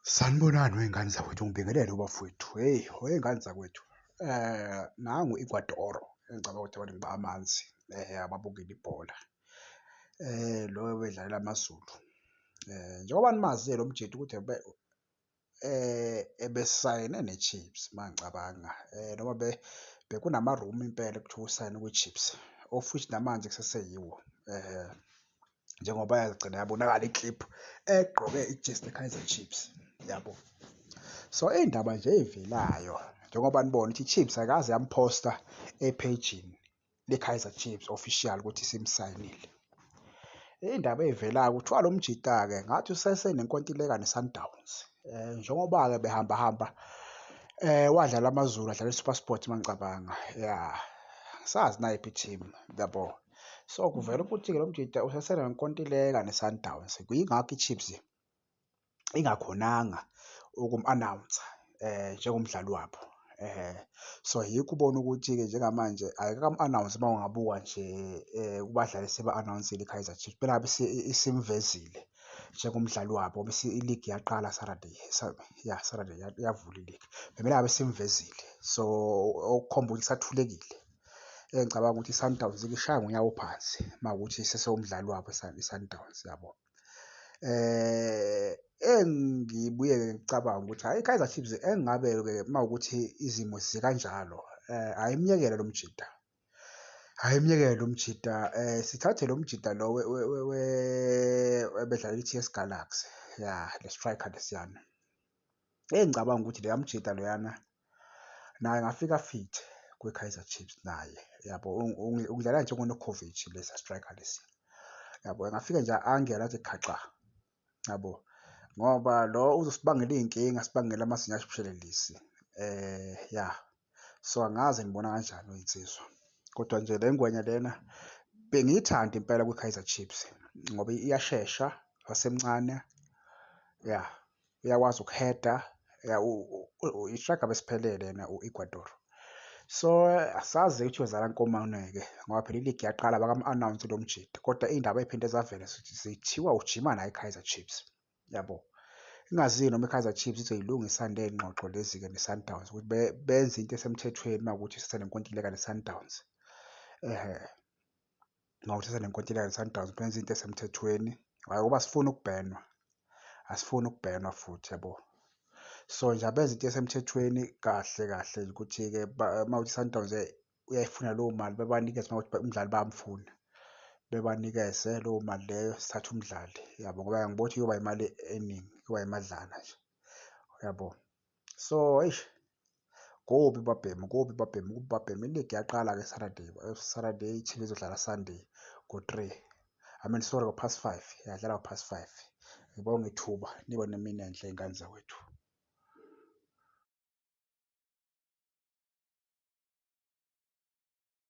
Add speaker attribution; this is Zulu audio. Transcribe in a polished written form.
Speaker 1: Sanibonani wey'ngane zakwethu, ngibingelele ubafowethu. Hheyi, wey'ngane zakwethu, nangu Ecuadoro engicabanga ukuthi abantu amanzi ababukele ibhola. Lo bedlalela amaZulu. Njengoba nimazi-ke lo mjidi ukuthi ebesayine ne-Chiefs mangicabanga, noma bekunama-rumour impela ekuthiwa usayine kwi-Chiefs, of which namanje kuseseyiwo. Njengoba yagcina yabonakala ikliphu egqoke ijezi le-Kaizer Chiefs, yabo. So iy'ndaba nje ey'velayo njengoba nibona ukuthi i-Chiefs ayikaze yamphosta ephejini le-Kaizer Chiefs official ukuthi isimsayinile. Iy'ndaba ey'velayo kuthiwa lo mjida-ke ngathi usesenenkontileka ne-Sundowns. Njengoba-ke behamba wadlala amaZulu, adlala i-SuperSport mangicabanga, ya angisazi nayiphi i-team, yabo. So kuvela ukuthi-ke lo mjida usesenenkontileka ne-Sundowns, yingakho i-Chiefs ingakhonanga ukum-announce-a njengomdlali wabo. So yikho ubona ukuthi-ke njengamanje ayikakamu-announce uma ungabuka nje kubadlali eseba-announce-ile i-Kaizer Chiefs, bengabe isimvezile njengomdlali wabo ngoba iligi yaqala Saturday, Saturday yavula iligi. Bekumele ngabe isimvezile, so okukhomba ukuthi isathulekile. Ngicabanga ukuthi i-Sundowns-ke ishaya ngonyawo phansi uma kuwukuthi isesewumdlali wabo i-Sundowns, yabo. Engibuye-ke ngicabanga ukuthi hhayi i-Kaizer Chiefs engabe-ke uma kuwukuthi izimo zikanjalo, ayimyekele lo mjida, ayimyekele lo mjida. Sithathe lo mjida lo ebedlala i-T_S Galaxy, ya le striker lesiyana. Engicabanga ukuthi leya mjida loyana naye angafika fit kwi-Kaizer Chiefs naye, yabo. Udlala njengoNokovic lesiya striker lesiya, yabo. Engafika nje angene athi khaxa, yabo, ngoba lo uzosibangela iy'nkinga, asibangele amazinyo asibushelelezi. Ya, so angazi nibona kanjani iy'nsizwa, kodwa nje le ngwenya lena bengiyithanda impela kwi-Kaizer Chiefs ngoba iyashesha, asemncane, ya, uyakwazi ukuheda, ya, i-striker besiphelele yena u-Ecuador. So asazi ukuthi uyozala nkomane-ke ngoba phela iligi yaqala abakamu-announce lo mjidi, kodwa iy'ndaba ey'phinde zavela zithiwa ujima naye i-Kaizer Chiefs, yabo. Ingaziwa noma i-Kaizer Chiefs izoyilungisa yini ley'ngxoxo lezi-ke ne-Sundowns ukuthi benze into esemthethweni uma kuwukuthi usesenenkontileka ne-Sundowns. Uma kuwukuthi usenenkontileka ne-Sundowns benze into esemthethweni, hhayi ngoba asifuni ukubhenwa, asifuni ukubhenwa futhi, yabo. So nje abenze into esemthethweni kahle kahle ukuthi-ke uma kuwukuthi i-Sundowns uyayifuna leyo mali bebanikeze, uma kuwukuthi umdlali bayamfuna bebanikeze leyo mali leyo, sithathe umdlali, yabo, ngoba ngibona ukuthi kuyoba imali eningi, kuyoba imadlana nje, yabo. So eish, kubi babhemu, kubi babhemu, kubi babhemu. Iligi yaqala-ke Saturday, Saturday i-Chiefs izodlala Sunday ngo-3, I mean sorry ngo-5:30, yadlala ngo-5:30. Ngibonge ithuba, nibe nemini enhle iy'ngane zakwethu.